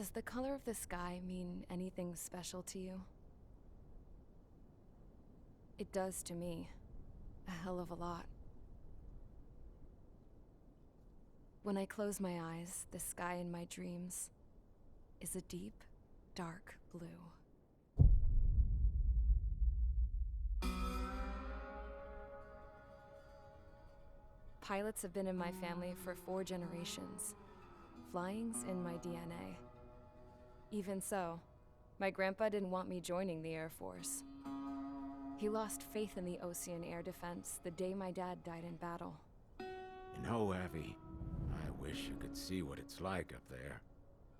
Does the color of the sky mean anything special to you? It does to me. A hell of a lot. When I close my eyes, the sky in my dreams is a deep, dark blue. Pilots have been in my family for 4 generations. Flying's in my DNA. Even so, my grandpa didn't want me joining the Air Force. He lost faith in the Ocean Air Defense the day my dad died in battle. You know, Abby, I wish you could see what it's like up there.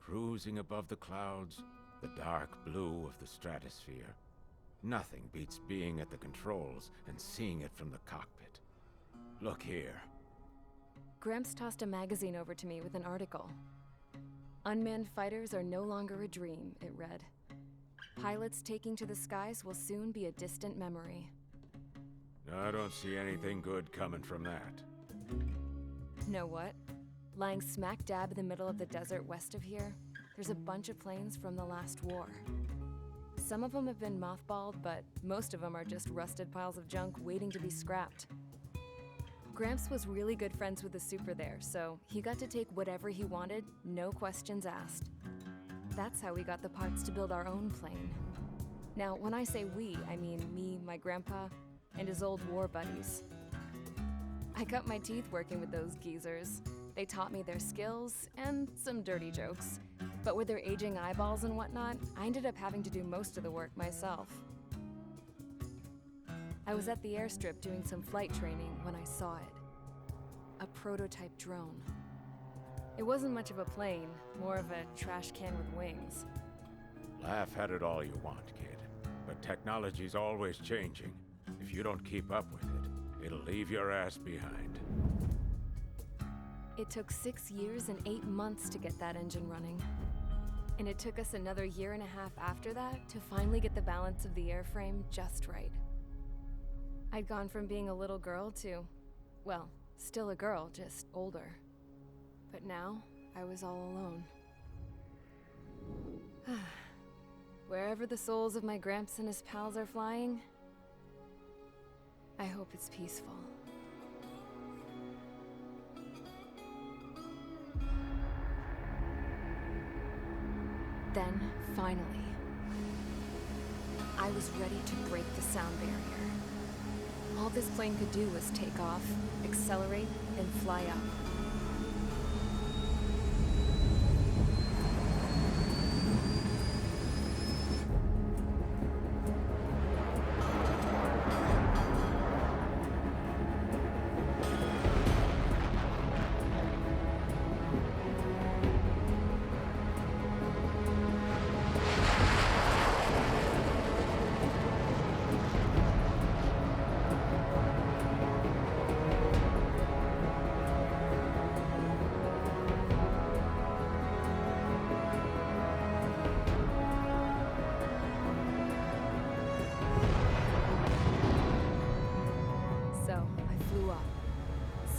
Cruising above the clouds, the dark blue of the stratosphere. Nothing beats being at the controls and seeing it from the cockpit. Look here. Gramps tossed a magazine over to me with an article. Unmanned fighters are no longer a dream, it read. Pilots taking to the skies will soon be a distant memory. I don't see anything good coming from that. Know what? Lying smack dab in the middle of the desert west of here, there's a bunch of planes from the last war. Some of them have been mothballed, but most of them are just rusted piles of junk waiting to be scrapped. Gramps was really good friends with the super there, so he got to take whatever he wanted, no questions asked. That's how we got the parts to build our own plane. Now, when I say we, I mean me, my grandpa, and his old war buddies. I cut my teeth working with those geezers. They taught me their skills and some dirty jokes. But with their aging eyeballs and whatnot, I ended up having to do most of the work myself. I was at the airstrip doing some flight training when I saw it. A prototype drone. It wasn't much of a plane, more of a trash can with wings. Laugh at it all you want, kid. But technology's always changing. If you don't keep up with it, it'll leave your ass behind. It took 6 years and 8 months to get that engine running. And it took us another 1.5 years after that to finally get the balance of the airframe just right. I'd gone from being a little girl to, well, still a girl, just older. But now, I was all alone. Wherever the souls of my Gramps and his pals are flying, I hope it's peaceful. Then, finally, I was ready to break the sound barrier. All this plane could do was take off, accelerate, and fly up.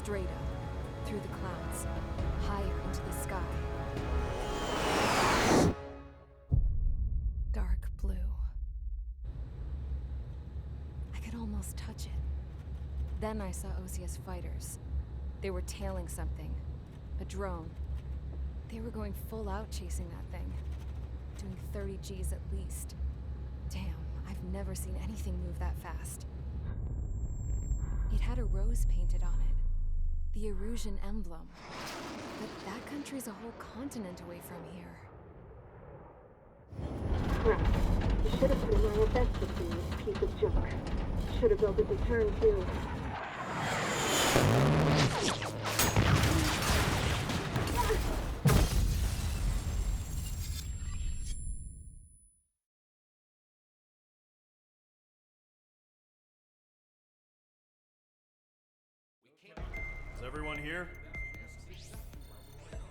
Straight up, through the clouds, higher into the sky. Dark blue. I could almost touch it. Then I saw OCS fighters. They were tailing something. A drone. They were going full out chasing that thing. Doing 30 Gs at least. Damn, I've never seen anything move that fast. It had a rose painted on it. The Erusian emblem. But that country's a whole continent away from here. Crap. You should have put in my investment in this piece of junk. Should have built a return too. Is everyone here?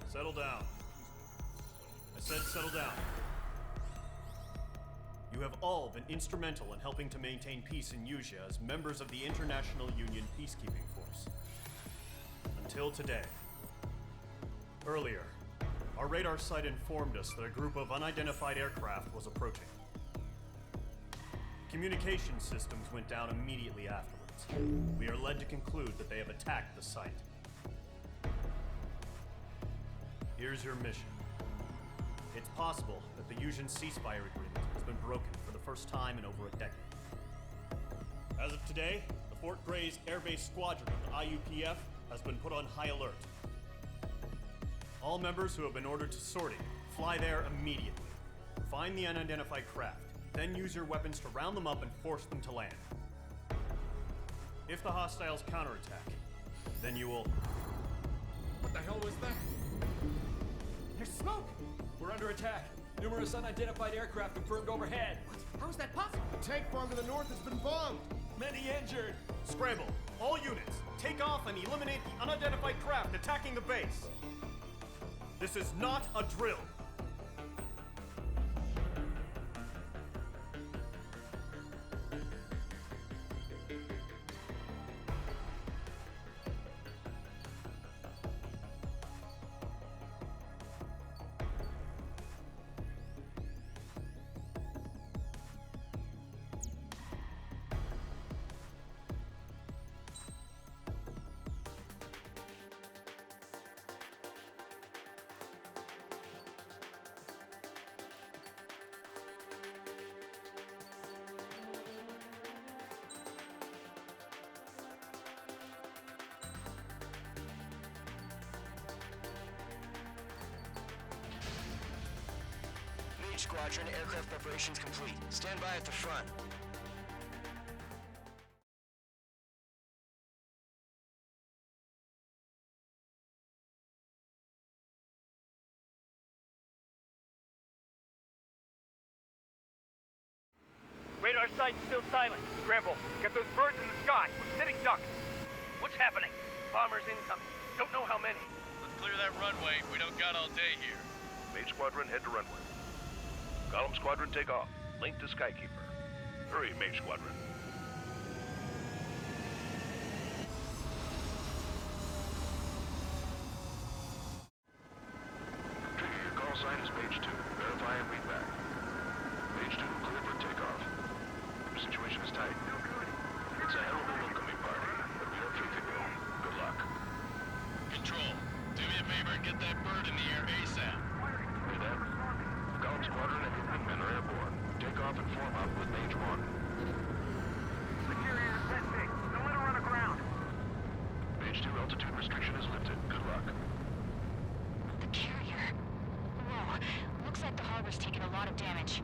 Settle down. I said settle down. You have all been instrumental in helping to maintain peace in Usea as members of the International Union Peacekeeping Force. Until today. Earlier, our Our radar site informed us that a group of unidentified aircraft was approaching. Communication systems went down immediately afterwards. We are led to conclude that they have attacked the site. Here's your mission. It's possible that the Yuuzhan ceasefire agreement has been broken for the first time in over a decade. As of today, the Fort Grays Air Base Squadron of the IUPF has been put on high alert. All members who have been ordered to sortie, fly there immediately. Find the unidentified craft, then use your weapons to round them up and force them to land. If the hostiles counterattack, then you will... What the hell was that? There's smoke! We're under attack. Numerous unidentified aircraft confirmed overhead. What? How is that possible? The tank farm to the north has been bombed. Many injured. Scramble! All units, take off and eliminate the unidentified craft attacking the base! This is not a drill! Squadron, aircraft preparations complete. Stand by at the front. Radar site's still silent. Scramble. Get those birds in the sky. We're sitting ducks. What's happening? Bombers incoming. Don't know how many. Let's clear that runway. We don't got all day here. Mage Squadron, head to runway. Column Squadron, take off. Link to Skykeeper. Hurry, Mage Squadron. Trigger, your call sign is Mage 2. Verify and read back. Mage 2, clear for takeoff. Your situation is tight. It's a hell of a welcoming party, but we don't treat it well. Good luck. Control, do me a favor and get that bird in the air ASAP. Hear that? Column Squadron and your wingmen are airborne. Take off and form up with Mage 1. Security is set big. Don't let her run aground. Mage 2, altitude restriction is lifted. Good luck. The carrier. Whoa. Looks like the harbor's taken a lot of damage.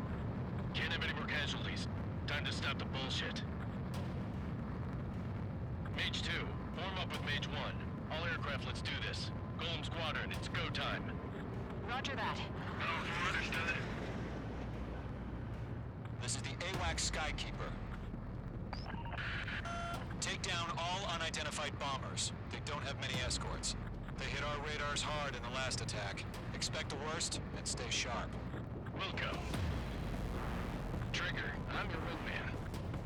Can't have any more casualties. Time to stop the bullshit. Mage 2, form up with Mage 1. All aircraft, let's do this. Golem Squadron, it's go time. Roger that. Understood. This is the AWAC Skykeeper. Take down all unidentified bombers. They don't have many escorts. They hit our radars hard in the last attack. Expect the worst and stay sharp. Will go. Trigger, I'm your wingman.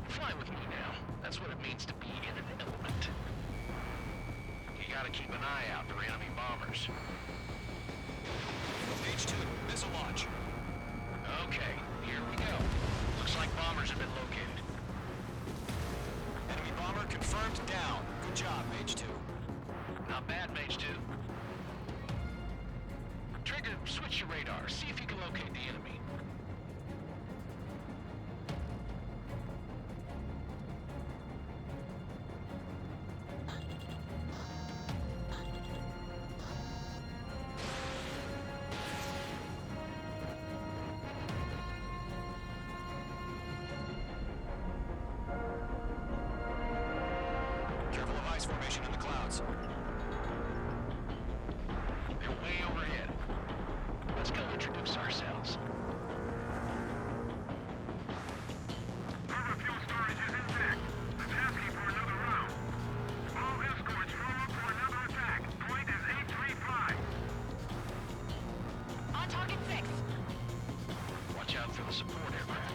Fly with me now. That's what it means to be in an element. You gotta keep an eye out for enemy bombers. Stage 2, missile launch. Okay, here we go. Looks like bombers have been located. Enemy bomber confirmed down. Good job, Mage 2. Not bad, Mage 2. Trigger, switch your radar. See if you can locate the enemy. Careful of ice formation in the clouds. They're way overhead. Let's go introduce ourselves. Harbor fuel storage is intact. I'm asking for another round. All escorts form up for another attack. Point is 835. On target 6. Watch out for the support aircraft.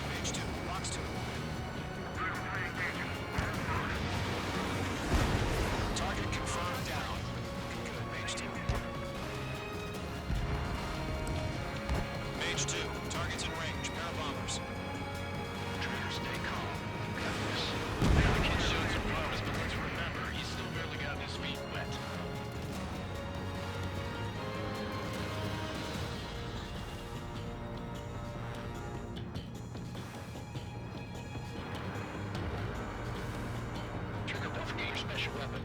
Mage 2, box 2. Regular engagement. flash your weapon.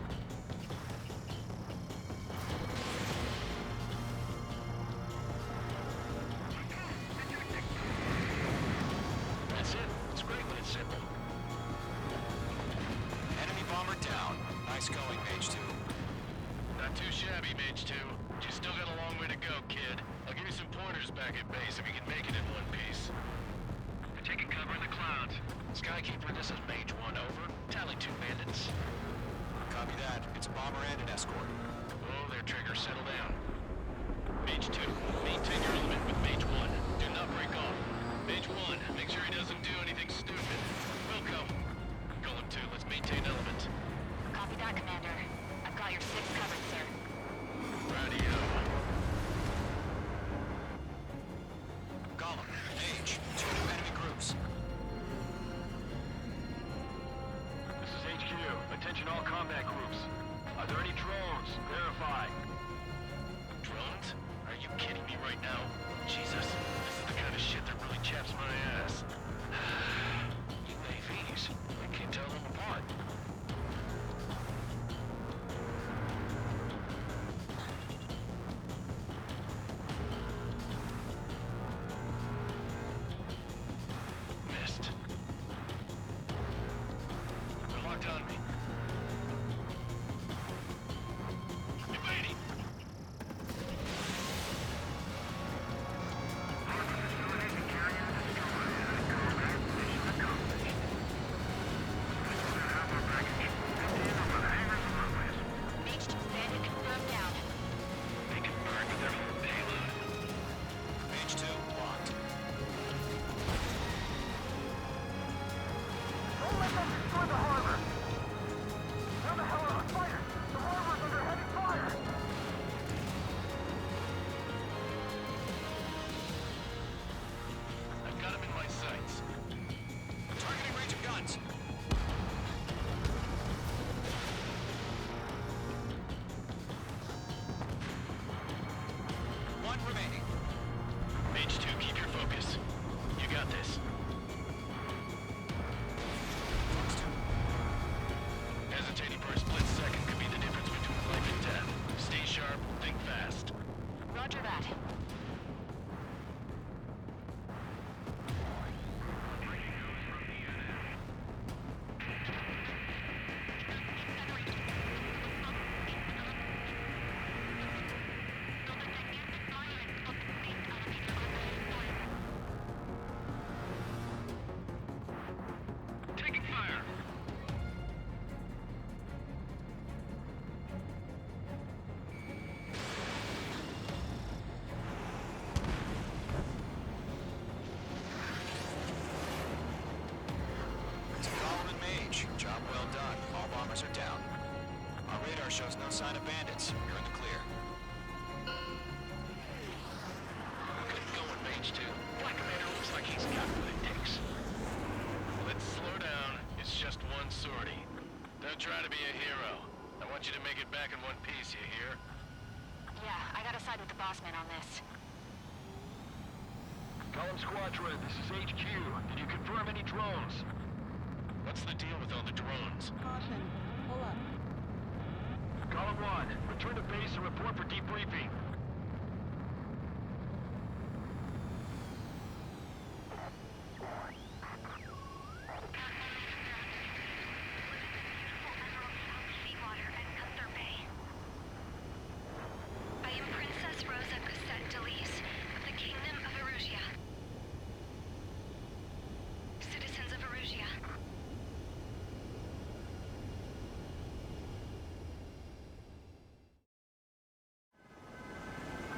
That's it. It's great when it's simple. Enemy bomber down. Nice going, Mage 2. Not too shabby, Mage 2. You still got a long way to go, kid. I'll give you some pointers back at base if you can make it in one piece. We're taking cover in the clouds. Skykeeper, this is Mage 1, over. Tally 2 bandits. Copy that. It's a bomber and an escort. Oh, there, Trigger. Settle down. Mage 2, maintain your element with Mage 1. Do not break off. Mage 1, make sure he doesn't do anything stupid. Wilco. Golem 2, let's maintain element. Copy that, Commander. I've got your 6 covered, sir. Radio. Gollum, Mage, 2 new enemy groups. This is HQ. Attention all combat groups. Are there any drones? Verify. Drones? Are you kidding me right now? Jesus, this is the kind of shit that really chaps my ass. UAVs? I can't tell them apart. Missed. They're locked on me. Evading! Mage 2 bandit confirmed down. They can burn with their full payload. Mage 2, locked. Don't let them destroy the harbor! Where the hell are the fighters? The harbor's under heavy fire! I've got him in my sights. Targeting range of guns. One remaining. Mage 2, keep your focus. You got this. Fox 2. Hesitating for a split second could be the difference between life and death. Stay sharp, think fast. Roger that. Taking fire! It's Gollum and Mage. Job well done. All bombers are down. Our radar shows no sign of bandits. You're in the clear. Good going, Mage 2. Black Commander looks like he's got what it takes. Let's slow down. It's just one sortie. Don't try to be a hero. I want you to make it back in one piece, you hear? Yeah, I gotta side with the boss man on this. Column Squadron, this is HQ. Did you confirm any drones? What's the deal with all the drones? Caution. Pull up. Column 1, return to base and report for debriefing. Seawater and Cutler Bay. I am Princess Rosa Cassette Delise of the Kingdom of Erusia. Citizens of Erusia.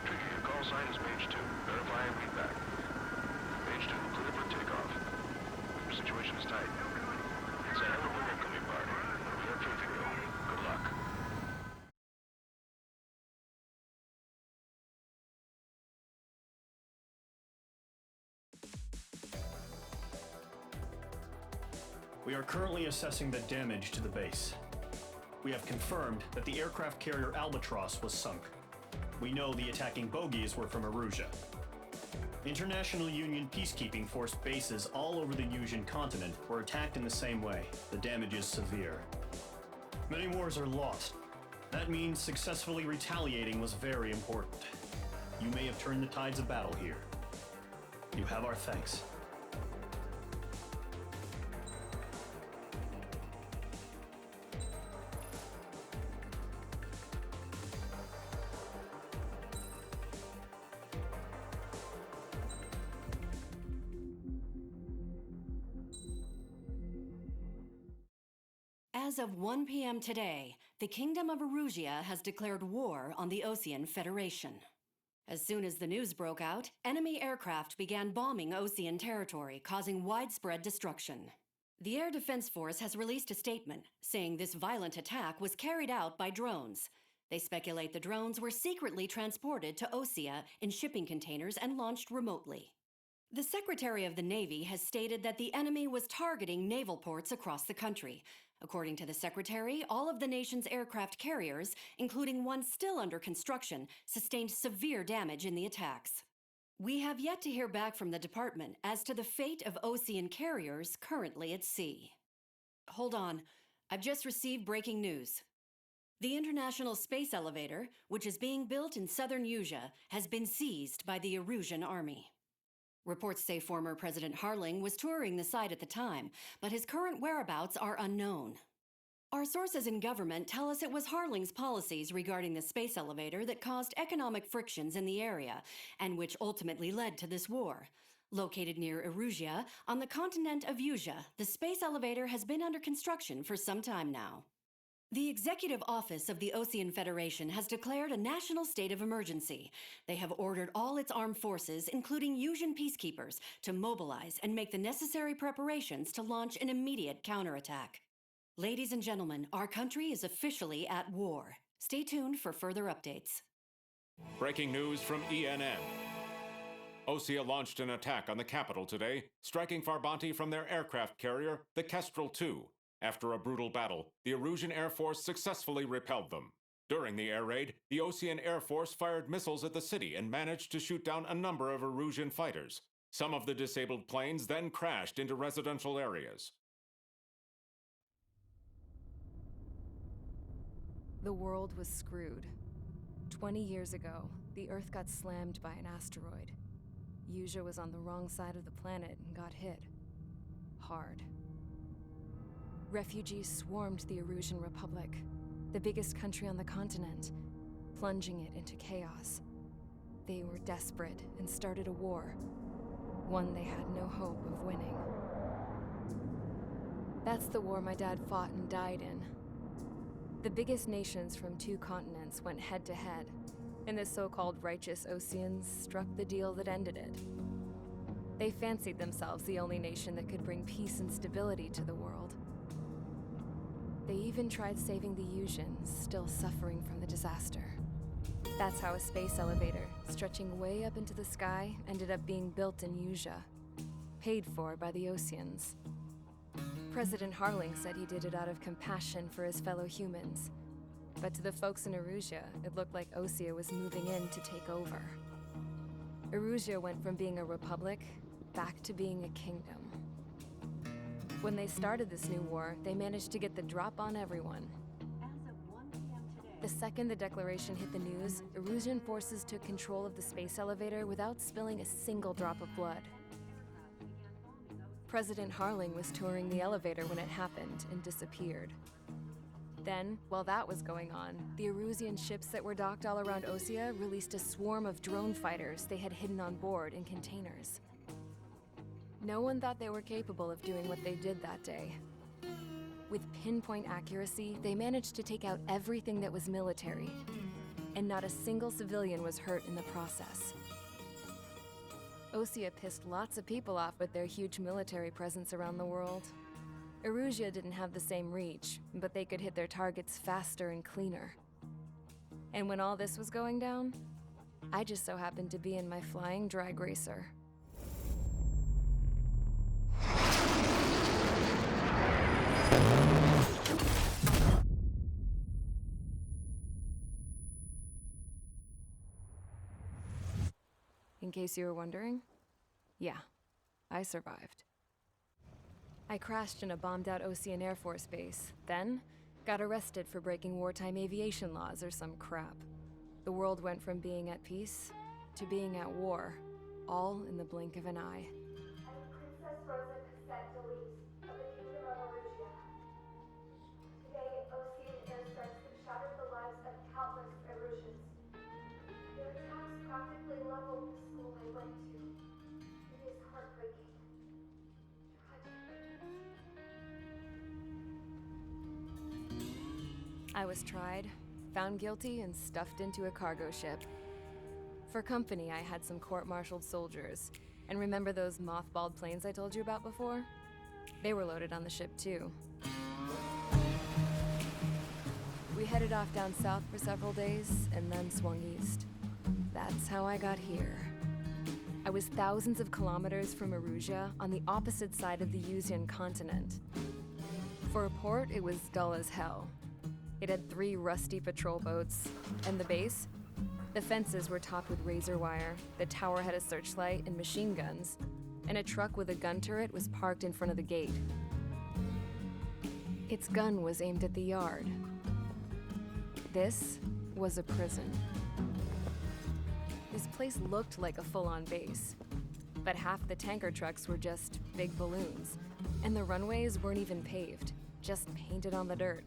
Trigger, your call sign is Mage 2. Verify and read back. Mage 2, clear for takeoff. Your situation is tight. It's a hell of a welcoming party. Feel free to go. Good luck. We are currently assessing the damage to the base. We have confirmed that the aircraft carrier Albatross was sunk. We know the attacking bogies were from Erusia. International Union peacekeeping force bases all over the Usian continent were attacked in the same way. The damage is severe. Many wars are lost. That means successfully retaliating was very important. You may have turned the tides of battle here. You have our thanks. As of 1 p.m. today, the Kingdom of Erusia has declared war on the Osean Federation. As soon as the news broke out, enemy aircraft began bombing Osean territory, causing widespread destruction. The Air Defense Force has released a statement saying this violent attack was carried out by drones. They speculate the drones were secretly transported to Osea in shipping containers and launched remotely. The Secretary of the Navy has stated that the enemy was targeting naval ports across the country. According to the Secretary, all of the nation's aircraft carriers, including one still under construction, sustained severe damage in the attacks. We have yet to hear back from the department as to the fate of Osean carriers currently at sea. Hold on, I've just received breaking news. The International Space Elevator, which is being built in southern Usea, has been seized by the Erusian Army. Reports say former President Harling was touring the site at the time, but his current whereabouts are unknown. Our sources in government tell us it was Harling's policies regarding the space elevator that caused economic frictions in the area, and which ultimately led to this war. Located near Erusia, on the continent of Usea, the space elevator has been under construction for some time now. The Executive Office of the Osean Federation has declared a national state of emergency. They have ordered all its armed forces, including Usian peacekeepers, to mobilize and make the necessary preparations to launch an immediate counterattack. Ladies and gentlemen, our country is officially at war. Stay tuned for further updates. Breaking news from ENN. Osea launched an attack on the capital today, striking Farbanti from their aircraft carrier, the Kestrel II. After a brutal battle, the Erusian Air Force successfully repelled them. During the air raid, the Osean Air Force fired missiles at the city and managed to shoot down a number of Erusian fighters. Some of the disabled planes then crashed into residential areas. The world was screwed. 20 years ago, the Earth got slammed by an asteroid. Usea was on the wrong side of the planet and got hit. Hard. Refugees swarmed the Erusian Republic, the biggest country on the continent, plunging it into chaos. They were desperate and started a war, one they had no hope of winning. That's the war my dad fought and died in. The biggest nations from 2 continents went head-to-head, and the so-called righteous Oseans struck the deal that ended it. They fancied themselves the only nation that could bring peace and stability to the world. They even tried saving the Usians, still suffering from the disaster. That's how a space elevator, stretching way up into the sky, ended up being built in Usea, paid for by the Oseans. President Harling said he did it out of compassion for his fellow humans. But to the folks in Erusia, it looked like Osea was moving in to take over. Erusia went from being a republic back to being a kingdom. When they started this new war, they managed to get the drop on everyone. The second the declaration hit the news, Erusian forces took control of the space elevator without spilling a single drop of blood. President Harling was touring the elevator when it happened and disappeared. Then, while that was going on, the Erusian ships that were docked all around Osea released a swarm of drone fighters they had hidden on board in containers. No one thought they were capable of doing what they did that day. With pinpoint accuracy, they managed to take out everything that was military, and not a single civilian was hurt in the process. Osea pissed lots of people off with their huge military presence around the world. Erusia didn't have the same reach, but they could hit their targets faster and cleaner. And when all this was going down, I just so happened to be in my flying drag racer. In case you were wondering, yeah, I survived. I crashed in a bombed-out Osean Air Force base. Then, Got arrested for breaking wartime aviation laws or some crap. The world went from being at peace to being at war, all in the blink of an eye. I am Princess Rosa Cassette Delise of the Kingdom of Arugia. Today, Ocean airstrikes have shattered the lives of countless Erusians. Their attacks practically leveled the school I went to. It is heartbreaking. Tragic. I was tried, found guilty, and stuffed into a cargo ship. For company, I had some court-martialed soldiers. And remember those mothballed planes I told you about before? They were loaded on the ship, too. We headed off down south for several days, and then swung east. That's how I got here. I was thousands of kilometers from Arusia, on the opposite side of the Yuzian continent. For a port, it was dull as hell. It had 3 rusty patrol boats, and the base? The fences were topped with razor wire, the tower had a searchlight and machine guns, and a truck with a gun turret was parked in front of the gate. Its gun was aimed at the yard. This was a prison. This place looked like a full-on base, but half the tanker trucks were just big balloons, and the runways weren't even paved, just painted on the dirt.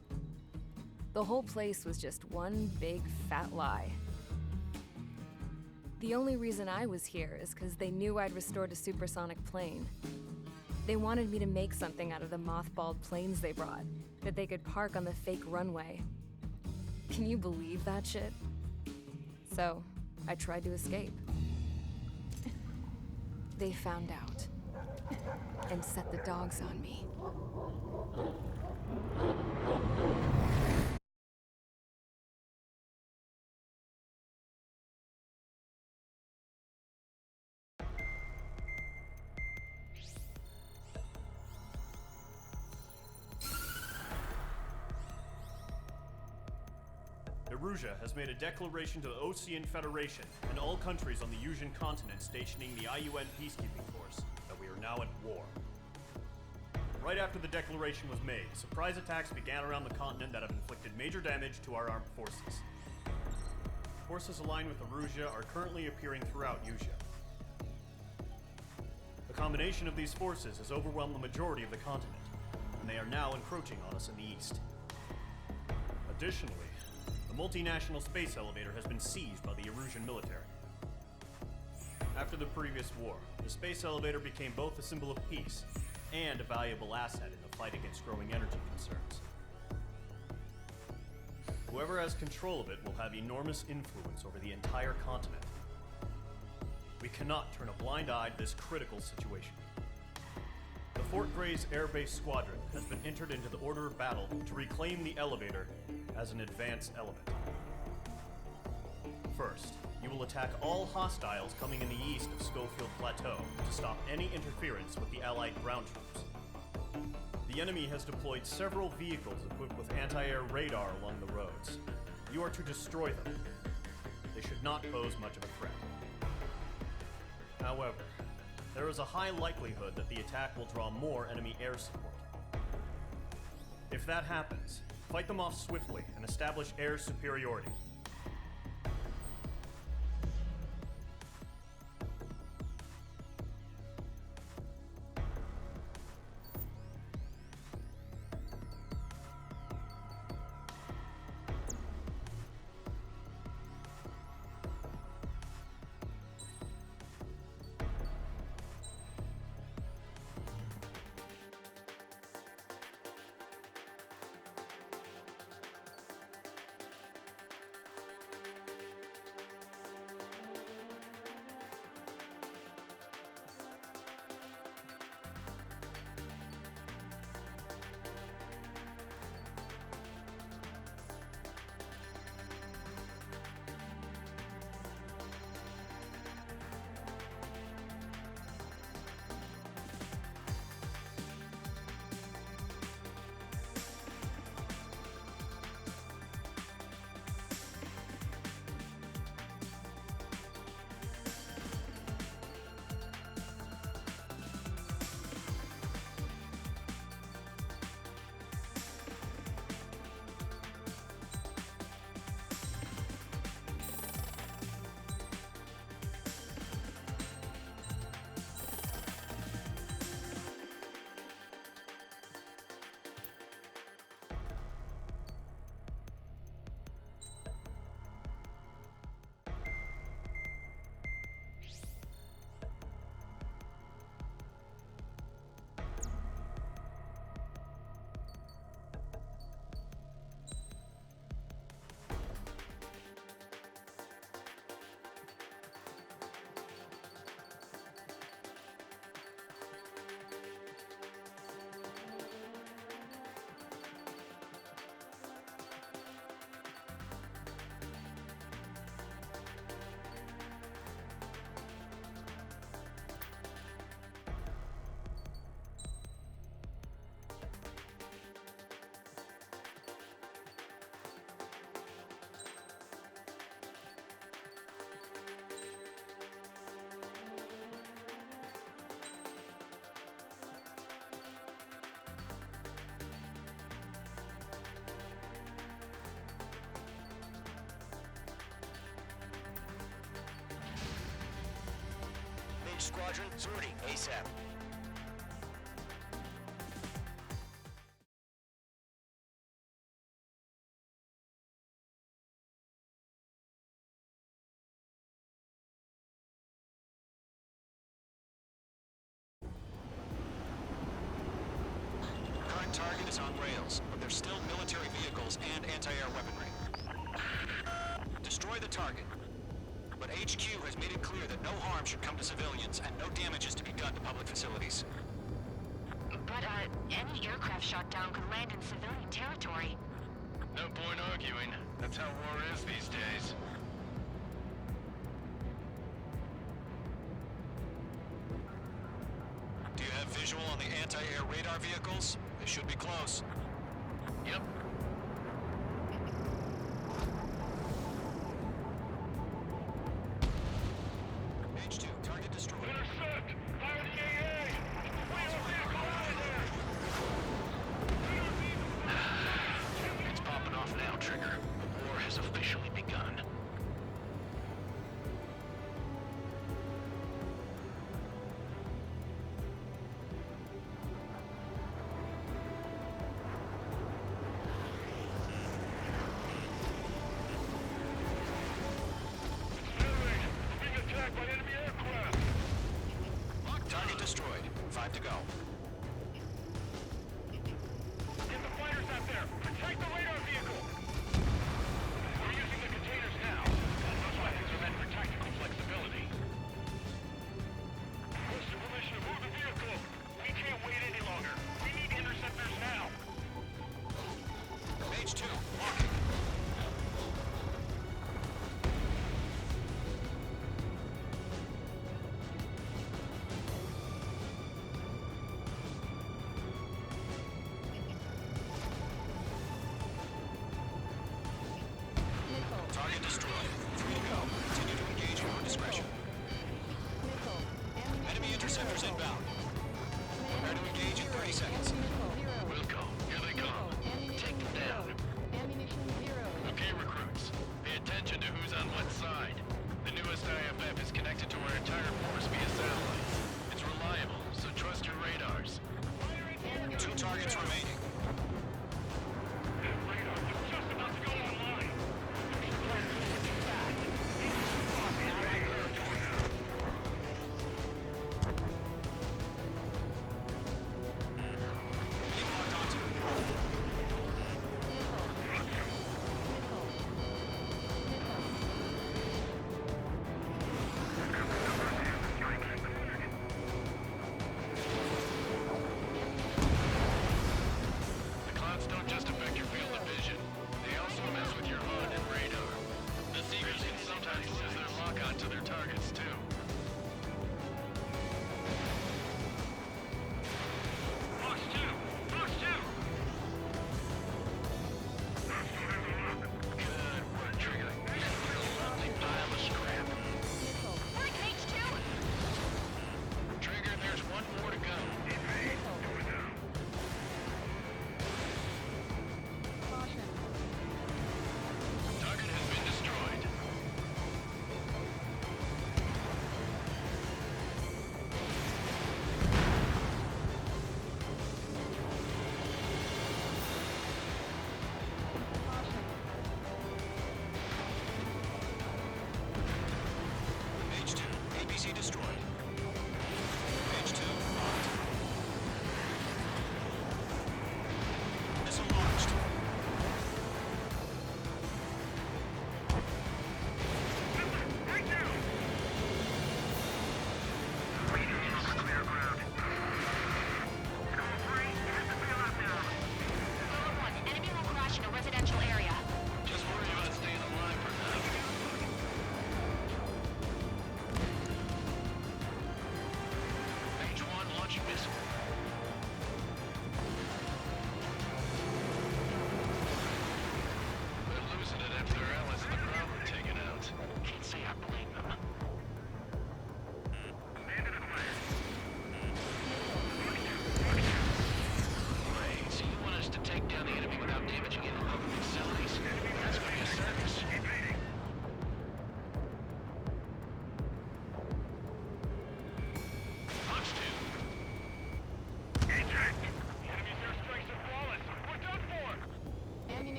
The whole place was just one big fat lie. The only reason I was here is because they knew I'd restored a supersonic plane. They wanted me to make something out of the mothballed planes they brought, that they could park on the fake runway. Can you believe that shit? So, I tried to escape. They found out, and set the dogs on me. Arugia has made a declaration to the Ocean Federation and all countries on the Yuzian continent stationing the IUN peacekeeping force that we are now at war. Right after the declaration was made, surprise attacks began around the continent that have inflicted major damage to our armed forces. Forces aligned with Arugia are currently appearing throughout Yusia. The combination of these forces has overwhelmed the majority of the continent, and they are now encroaching on us in the east. Additionally, the multinational space elevator has been seized by the Erusian military. After the previous war, the space elevator became both a symbol of peace and a valuable asset in the fight against growing energy concerns. Whoever has control of it will have enormous influence over the entire continent. We cannot turn a blind eye to this critical situation. The Fort Gray's Air Base Squadron has been entered into the order of battle to reclaim the elevator as an advance element. First, you will attack all hostiles coming in the east of Schofield Plateau to stop any interference with the Allied ground troops. The enemy has deployed several vehicles equipped with anti-air radar along the roads. You are to destroy them. They should not pose much of a threat. However, there is a high likelihood that the attack will draw more enemy air support. If that happens, fight them off swiftly and establish air superiority. squadron, sortie ASAP. Current target is on rails, but there's still military vehicles and anti-air weaponry. Destroy the target. But HQ has made it clear that no harm should come to civilians and no damage is to be done to public facilities. But, any aircraft shot down could land in civilian territory. No point arguing. That's how war is these days. Do you have visual on the anti-air radar vehicles? They should be close. Yep. H2, target destroyed. Intercept! Fire the AA! Wheel vehicle out of there! It's popping off now, Trigger. The war has officially begun. Target destroyed. 5 to go. Get the fighters out there! Protect the radar vehicle! We're using the containers now. Those weapons are meant for tactical flexibility. What's the permission to move the vehicle? We can't wait any longer. We need interceptors now. H2, walking. Target destroyed. 3 to go. Continue to engage at your discretion. Enemy interceptors inbound. Prepare to engage in 30 seconds. Wilco, here they come. Take them down. Okay, recruits. Pay attention to who's on what side. The newest IFF is connected to our entire force via satellite. It's reliable, so trust your radars. 2 targets remaining. Radar is just about to go online. Being locked onto.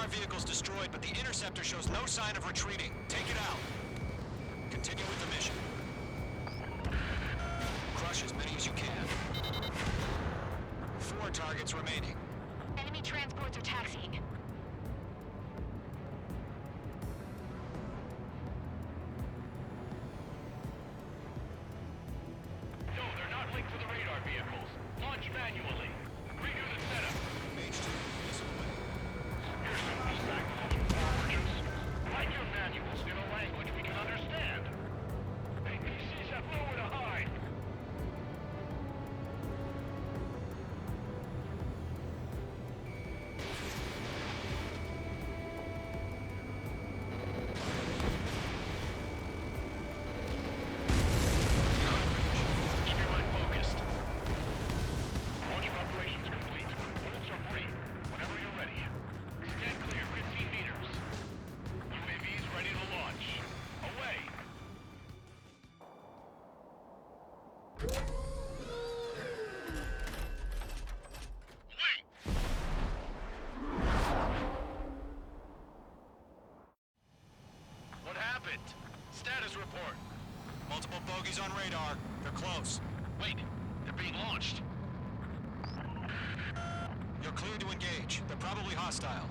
radar vehicle's destroyed, but the interceptor shows no sign of retreating. Take it out. Continue with the mission. Crush as many as you can. 4 targets remaining. Enemy transports are taxiing. No, they're not linked to the radar vehicles. Launch manually. Redo the setup. Mage 2, this way. Here's some feedback from the forwards. Write your manuals in a language we can understand. APCs have nowhere to hide. Keep your mind focused. Launch operations complete. Bullets are free. Whenever you're ready. Stand clear 15 meters. UAVs ready to launch. Away! Wait! What happened? Status report. Multiple bogies on radar. They're close. Wait, they're being launched. You're cleared to engage. They're probably hostile.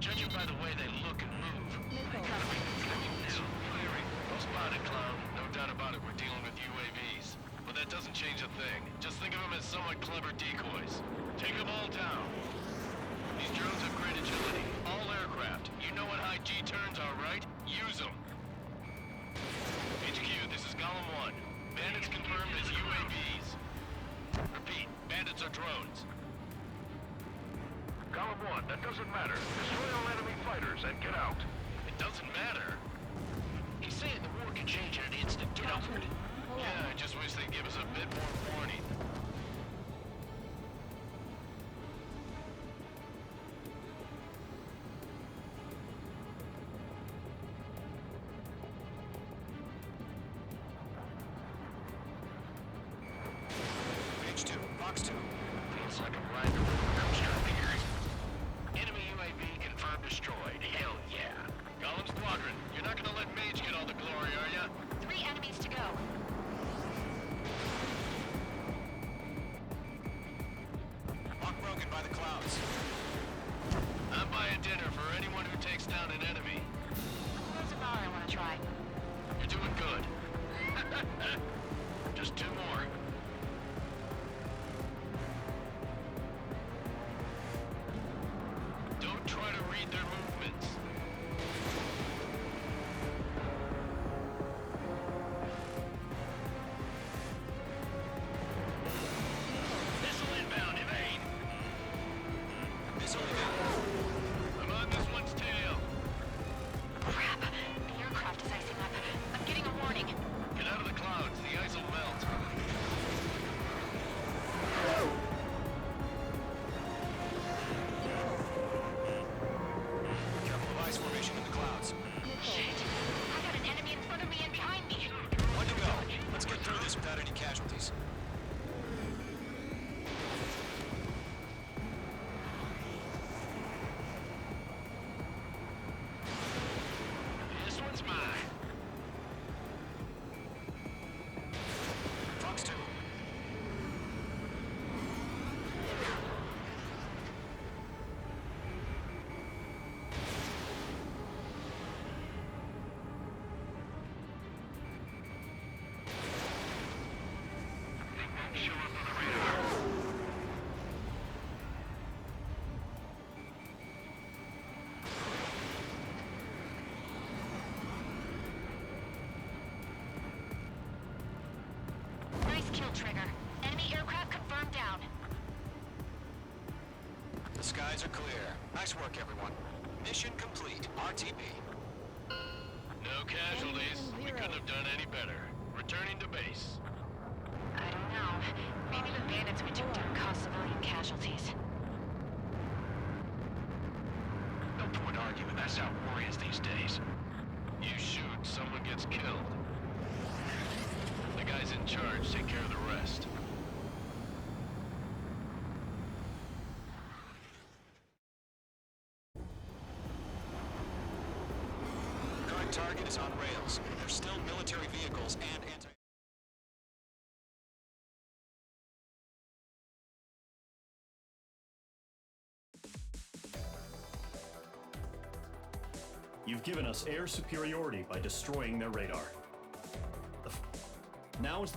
Judging by the way they look and move, they gotta be detecting now. Firing. Well spotted, Clown. No doubt about it, we're dealing with UAVs. But that doesn't change a thing. Just think of them as somewhat clever decoys. Take them all down. These drones have great agility. All aircraft. You know what high G turns are, right? Use them. HQ, this is Golem 1. Bandits confirmed as UAVs. Repeat, bandits are drones. Column 1, that doesn't matter. Destroy all enemy fighters and get out. It doesn't matter. He's saying the war could change in an instant. Get over it. Yeah, I just wish they'd give us a bit more warning. Mage 2, Fox 2. Feels like I'm riding a roller coaster up here. Enemy UAV confirmed destroyed. Hell yeah. Golem Squadron, you're not gonna let Mage get all the glory, are ya? 3 enemies to go. Lock broken by the clouds. I'm buying dinner for anyone who takes down an enemy. There's a bar I want to try. You're doing good. Just 2 more. Don't try to read their movements. Missile inbound, evade! Missile evade. I'm on this one's tail. Crap. The aircraft is icing up. I'm getting a warning. Get out of the clouds, the ice will melt. Careful of ice formation in the clouds. Shit. I got an enemy in front of me and behind me. One to go. Let's get through this without any casualties. This one's mine. Fox 2. Show up on the radar. Nice kill, Trigger. Enemy aircraft confirmed down. The skies are clear. Nice work, everyone. Mission complete. RTB. No casualties. We couldn't have done any better. Returning to base. I don't know. Maybe the bandits we took down caused civilian casualties. No point arguing. That's how war is these days. You shoot, someone gets killed. The guys in charge take care of the rest. target is on rails. There's still military vehicles and anti... You've given us air superiority by destroying their radar. Now is